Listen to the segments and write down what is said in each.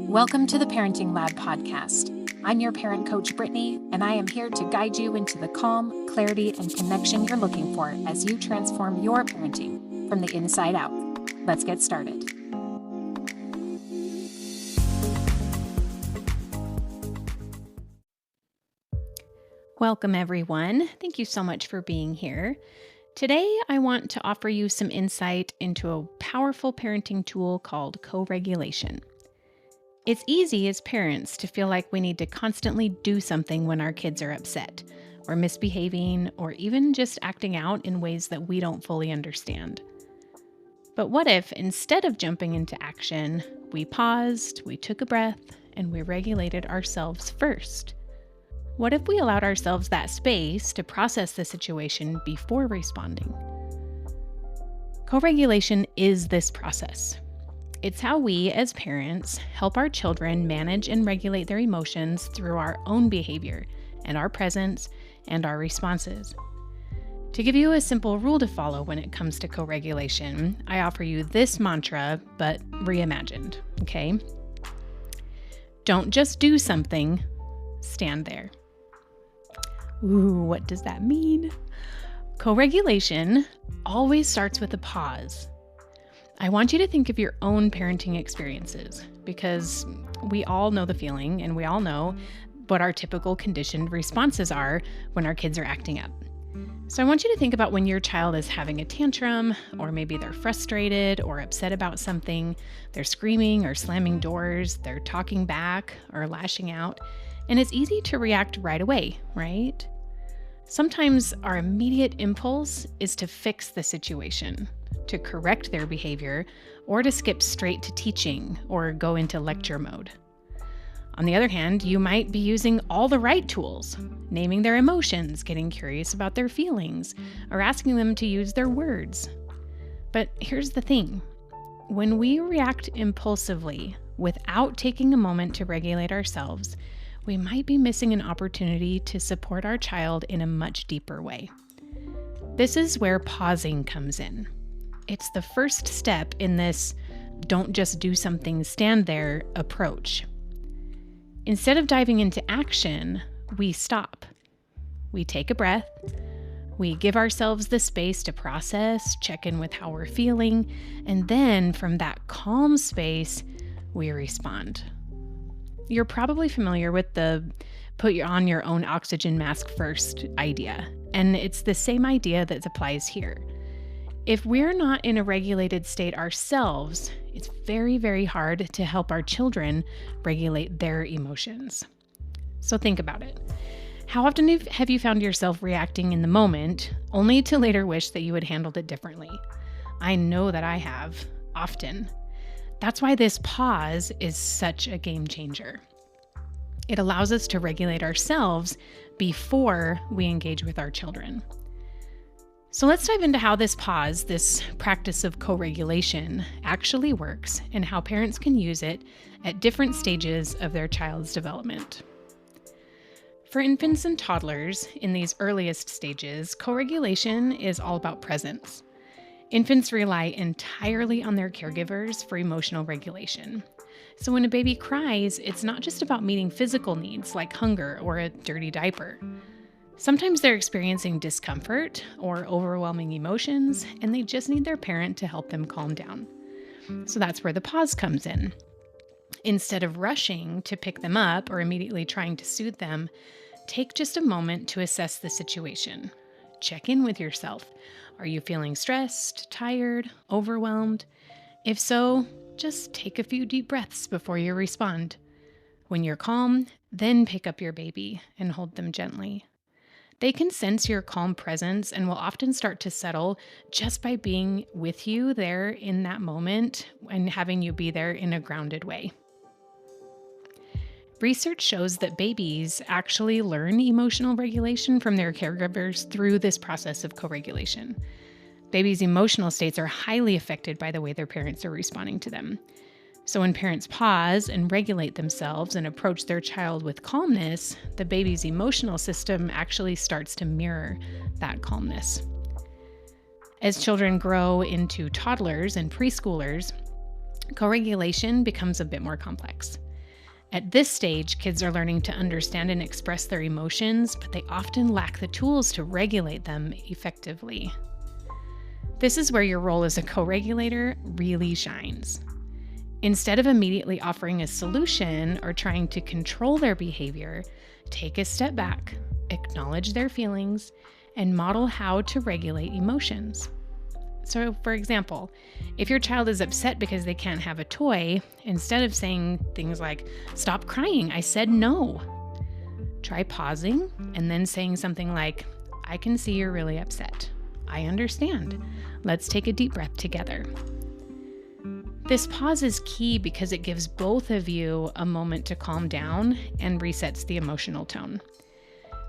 Welcome to the Parenting Lab podcast. I'm your parent coach, Brittany, and I am here to guide you into the calm, clarity, and connection you're looking for as you transform your parenting from the inside out. Let's get started. Welcome, everyone. Thank you so much for being here. Today, I want to offer you some insight into a powerful parenting tool called co-regulation. It's easy as parents to feel like we need to constantly do something when our kids are upset, or misbehaving, or even just acting out in ways that we don't fully understand. But what if, instead of jumping into action, we paused, we took a breath, and we regulated ourselves first? What if we allowed ourselves that space to process the situation before responding? Co-regulation is this process. It's how we, as parents, help our children manage and regulate their emotions through our own behavior and our presence and our responses. To give you a simple rule to follow when it comes to co-regulation, I offer you this mantra, but reimagined, okay? Don't just do something, stand there. Ooh, what does that mean? Co-regulation always starts with a pause. I want you to think of your own parenting experiences because we all know the feeling and we all know what our typical conditioned responses are when our kids are acting up. So I want you to think about when your child is having a tantrum, or maybe they're frustrated or upset about something. They're screaming or slamming doors, they're talking back or lashing out, and it's easy to react right away, right? Sometimes our immediate impulse is to fix the situation, to correct their behavior, or to skip straight to teaching or go into lecture mode. On the other hand, you might be using all the right tools, naming their emotions, getting curious about their feelings, or asking them to use their words. But here's the thing. When we react impulsively without taking a moment to regulate ourselves, we might be missing an opportunity to support our child in a much deeper way. This is where pausing comes in. It's the first step in this don't just do something, stand there approach. Instead of diving into action, we stop. We take a breath. We give ourselves the space to process, check in with how we're feeling, and then from that calm space, we respond. You're probably familiar with the put on your own oxygen mask first idea, and it's the same idea that applies here. If we're not in a regulated state ourselves, it's very, very hard to help our children regulate their emotions. So think about it. How often have you found yourself reacting in the moment, only to later wish that you had handled it differently? I know that I have, often. That's why this pause is such a game changer. It allows us to regulate ourselves before we engage with our children. So let's dive into how this pause, this practice of co-regulation, actually works and how parents can use it at different stages of their child's development. For infants and toddlers in these earliest stages, co-regulation is all about presence. Infants rely entirely on their caregivers for emotional regulation. So when a baby cries, it's not just about meeting physical needs like hunger or a dirty diaper. Sometimes they're experiencing discomfort or overwhelming emotions, and they just need their parent to help them calm down. So that's where the pause comes in. Instead of rushing to pick them up or immediately trying to soothe them, take just a moment to assess the situation. Check in with yourself. Are you feeling stressed, tired, overwhelmed? If so, just take a few deep breaths before you respond. When you're calm, then pick up your baby and hold them gently. They can sense your calm presence and will often start to settle just by being with you there in that moment and having you be there in a grounded way. Research shows that babies actually learn emotional regulation from their caregivers through this process of co-regulation. Babies' emotional states are highly affected by the way their parents are responding to them. So when parents pause and regulate themselves and approach their child with calmness, the baby's emotional system actually starts to mirror that calmness. As children grow into toddlers and preschoolers, co-regulation becomes a bit more complex. At this stage, kids are learning to understand and express their emotions, but they often lack the tools to regulate them effectively. This is where your role as a co-regulator really shines. Instead of immediately offering a solution or trying to control their behavior, take a step back, acknowledge their feelings, and model how to regulate emotions. So, for example, if your child is upset because they can't have a toy, instead of saying things like, "Stop crying, I said no," try pausing and then saying something like, "I can see you're really upset. I understand. Let's take a deep breath together." This pause is key because it gives both of you a moment to calm down and resets the emotional tone.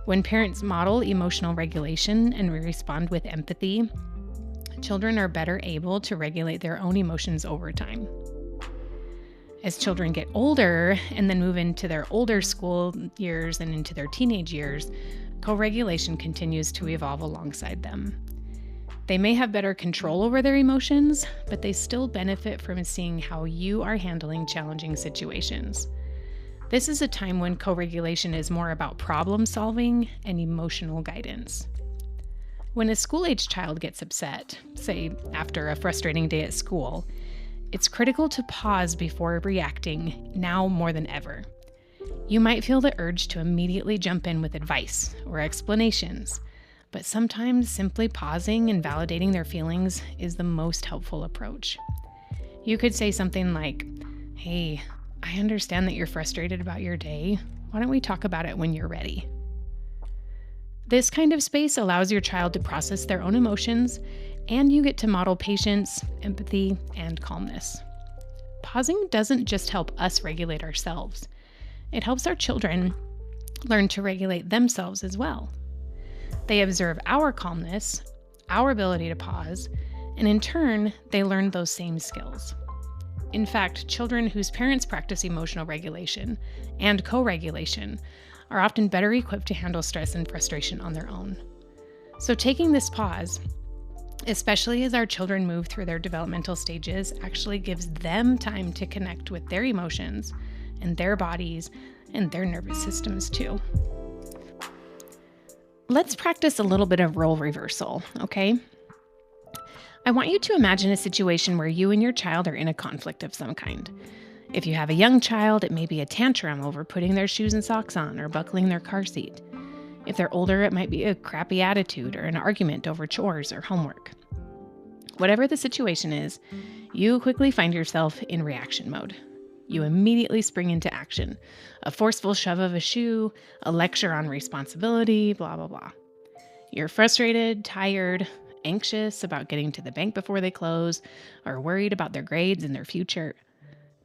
When parents model emotional regulation and respond with empathy, children are better able to regulate their own emotions over time. As children get older and then move into their older school years and into their teenage years, co-regulation continues to evolve alongside them. They may have better control over their emotions, but they still benefit from seeing how you are handling challenging situations. This is a time when co-regulation is more about problem solving and emotional guidance. When a school-age child gets upset, say after a frustrating day at school, it's critical to pause before reacting now more than ever. You might feel the urge to immediately jump in with advice or explanations, but sometimes simply pausing and validating their feelings is the most helpful approach. You could say something like, "Hey, I understand that you're frustrated about your day. Why don't we talk about it when you're ready?" This kind of space allows your child to process their own emotions, and you get to model patience, empathy, and calmness. Pausing doesn't just help us regulate ourselves. It helps our children learn to regulate themselves as well. They observe our calmness, our ability to pause, and in turn, they learn those same skills. In fact, children whose parents practice emotional regulation and co-regulation are often better equipped to handle stress and frustration on their own. So taking this pause, especially as our children move through their developmental stages, actually gives them time to connect with their emotions and their bodies and their nervous systems too. Let's practice a little bit of role reversal, okay? I want you to imagine a situation where you and your child are in a conflict of some kind. If you have a young child, it may be a tantrum over putting their shoes and socks on or buckling their car seat. If they're older, it might be a crappy attitude or an argument over chores or homework. Whatever the situation is, you quickly find yourself in reaction mode. You immediately spring into action. A forceful shove of a shoe, a lecture on responsibility, blah, blah, blah. You're frustrated, tired, anxious about getting to the bank before they close, or worried about their grades and their future.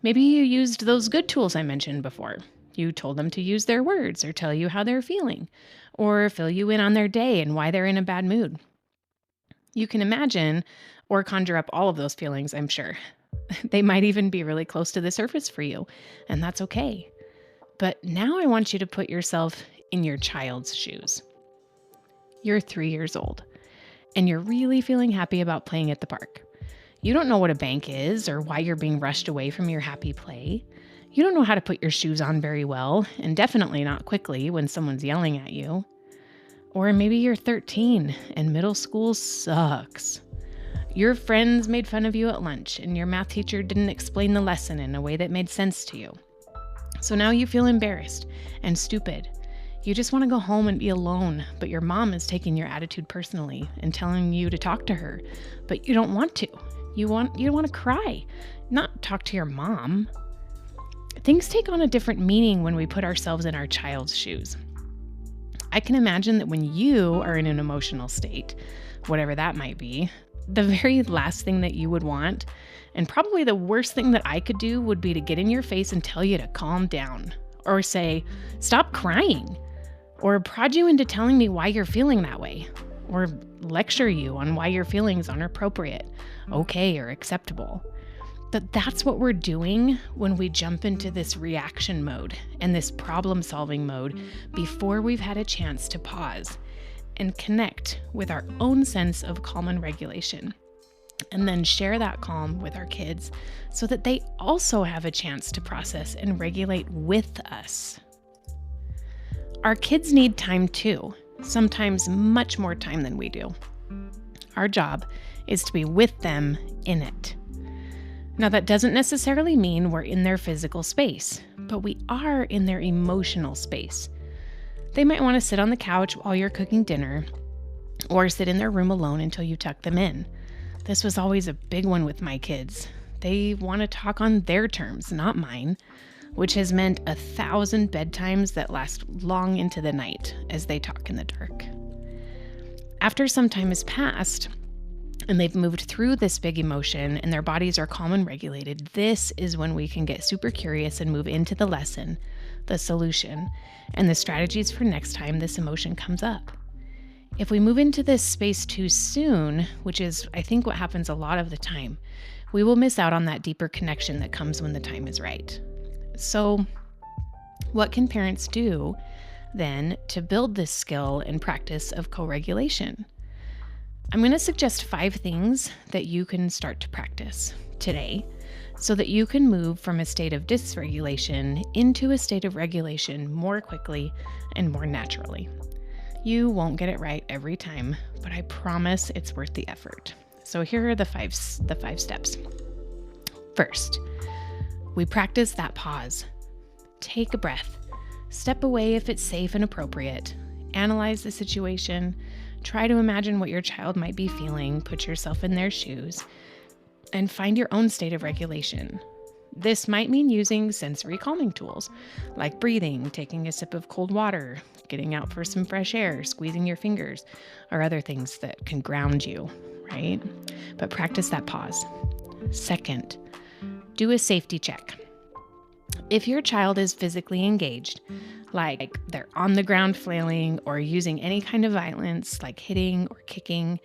Maybe you used those good tools I mentioned before. You told them to use their words or tell you how they're feeling, or fill you in on their day and why they're in a bad mood. You can imagine or conjure up all of those feelings, I'm sure. They might even be really close to the surface for you, and that's okay. But now I want you to put yourself in your child's shoes. You're 3 years old, and you're really feeling happy about playing at the park. You don't know what a bank is or why you're being rushed away from your happy play. You don't know how to put your shoes on very well, and definitely not quickly when someone's yelling at you. Or maybe you're 13 and middle school sucks. Your friends made fun of you at lunch, and your math teacher didn't explain the lesson in a way that made sense to you. So now you feel embarrassed and stupid. You just want to go home and be alone, but your mom is taking your attitude personally and telling you to talk to her, but you don't want to. You want to cry, not talk to your mom. Things take on a different meaning when we put ourselves in our child's shoes. I can imagine that when you are in an emotional state, whatever that might be, the very last thing that you would want, and probably the worst thing that I could do, would be to get in your face and tell you to calm down, or say, "Stop crying," or prod you into telling me why you're feeling that way, or lecture you on why your feelings aren't appropriate, okay, or acceptable. But that's what we're doing when we jump into this reaction mode and this problem-solving mode before we've had a chance to pause and connect with our own sense of calm and regulation. and then share that calm with our kids so that they also have a chance to process and regulate with us. Our kids need time too, sometimes much more time than we do. Our job is to be with them in it. Now, that doesn't necessarily mean we're in their physical space, but we are in their emotional space. They might want to sit on the couch while you're cooking dinner, or sit in their room alone until you tuck them in. This was always a big one with my kids. They want to talk on their terms, not mine, which has meant 1,000 bedtimes that last long into the night as they talk in the dark. After some time has passed, and they've moved through this big emotion and their bodies are calm and regulated, this is when we can get super curious and move into the lesson, the solution, and the strategies for next time this emotion comes up. If we move into this space too soon, which is, I think, what happens a lot of the time, we will miss out on that deeper connection that comes when the time is right. So, what can parents do then to build this skill and practice of co-regulation? I'm going to suggest 5 things that you can start to practice today so that you can move from a state of dysregulation into a state of regulation more quickly and more naturally. You won't get it right every time, but I promise it's worth the effort. So here are the five steps. First, we practice that pause. Take a breath. Step away if it's safe and appropriate. Analyze the situation. Try to imagine what your child might be feeling. Put yourself in their shoes and find your own state of regulation. This might mean using sensory calming tools like breathing, taking a sip of cold water, getting out for some fresh air, squeezing your fingers, or other things that can ground you, right? But practice that pause. Second, do a safety check. If your child is physically engaged, like they're on the ground flailing or using any kind of violence like hitting or kicking,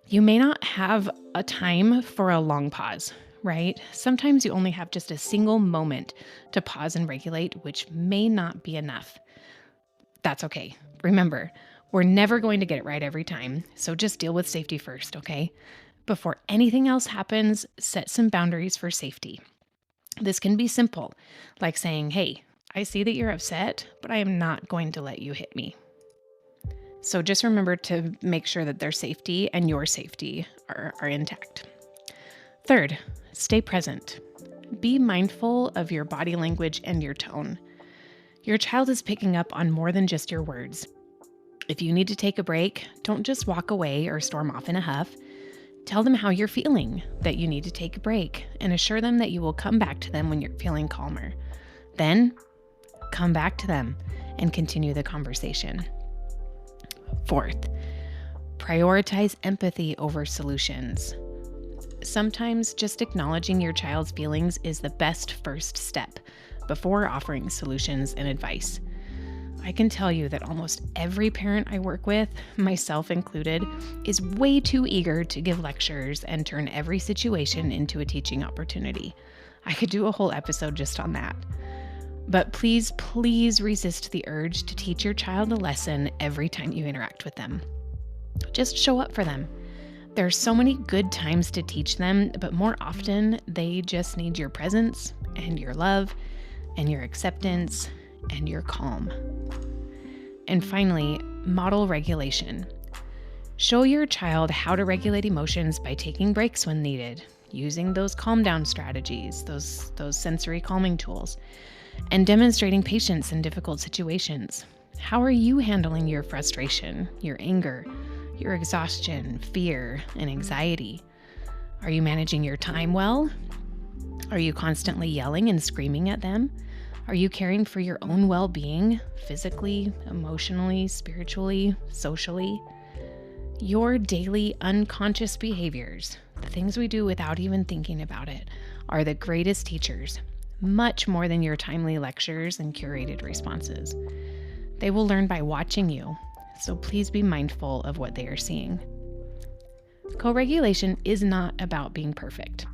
you may not have a time for a long pause, right? Sometimes you only have just a single moment to pause and regulate, which may not be enough. That's okay. Remember, we're never going to get it right every time, so just deal with safety first, okay? Before anything else happens, set some boundaries for safety. This can be simple, like saying, hey, I see that you're upset, but I am not going to let you hit me. So just remember to make sure that their safety and your safety are intact. Third, stay present. Be mindful of your body language and your tone. Your child is picking up on more than just your words. If you need to take a break, don't just walk away or storm off in a huff. Tell them how you're feeling, that you need to take a break, and assure them that you will come back to them when you're feeling calmer. Then, come back to them and continue the conversation. Fourth, prioritize empathy over solutions. Sometimes just acknowledging your child's feelings is the best first step before offering solutions and advice. I can tell you that almost every parent I work with, myself included, is way too eager to give lectures and turn every situation into a teaching opportunity. I could do a whole episode just on that. But please resist the urge to teach your child a lesson every time you interact with them. Just show up for them. There are so many good times to teach them, but more often they just need your presence and your love and your acceptance and your calm. And finally, model regulation. Show your child how to regulate emotions by taking breaks when needed, using those calm down strategies, those sensory calming tools, and demonstrating patience in difficult situations. How are you handling your frustration, your anger, your exhaustion, fear, and anxiety? Are you managing your time well? Are you constantly yelling and screaming at them? Are you caring for your own well-being, physically, emotionally, spiritually, socially? Your daily unconscious behaviors, the things we do without even thinking about it, are the greatest teachers, much more than your timely lectures and curated responses. They will learn by watching you, so please be mindful of what they are seeing. Co-regulation is not about being perfect.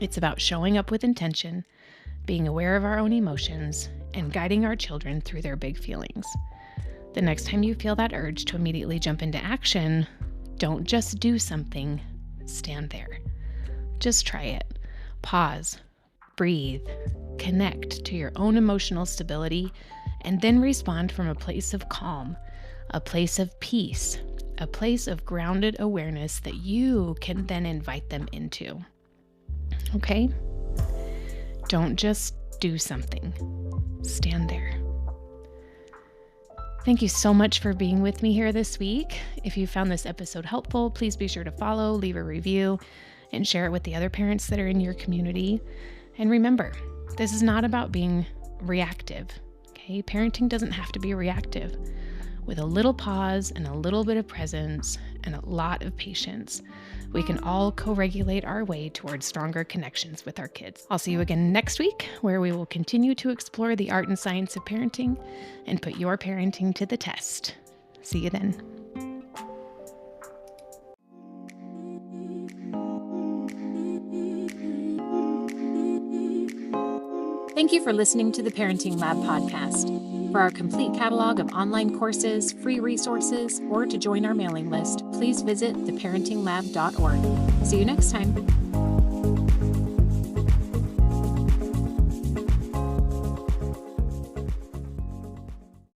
It's about showing up with intention, being aware of our own emotions, and guiding our children through their big feelings. The next time you feel that urge to immediately jump into action, don't just do something, stand there. Just try it. Pause, breathe, connect to your own emotional stability, and then respond from a place of calm, a place of peace, a place of grounded awareness that you can then invite them into. Okay? Don't just do something. Stand there. Thank you so much for being with me here this week. If you found this episode helpful, please be sure to follow, leave a review, and share it with the other parents that are in your community. And remember, this is not about being reactive. Okay? Parenting doesn't have to be reactive. With a little pause and a little bit of presence and a lot of patience, we can all co-regulate our way towards stronger connections with our kids. I'll see you again next week, where we will continue to explore the art and science of parenting and put your parenting to the test. See you then. Thank you for listening to the Parenting Lab podcast. For our complete catalog of online courses, free resources, or to join our mailing list, please visit theparentinglab.org. See you next time.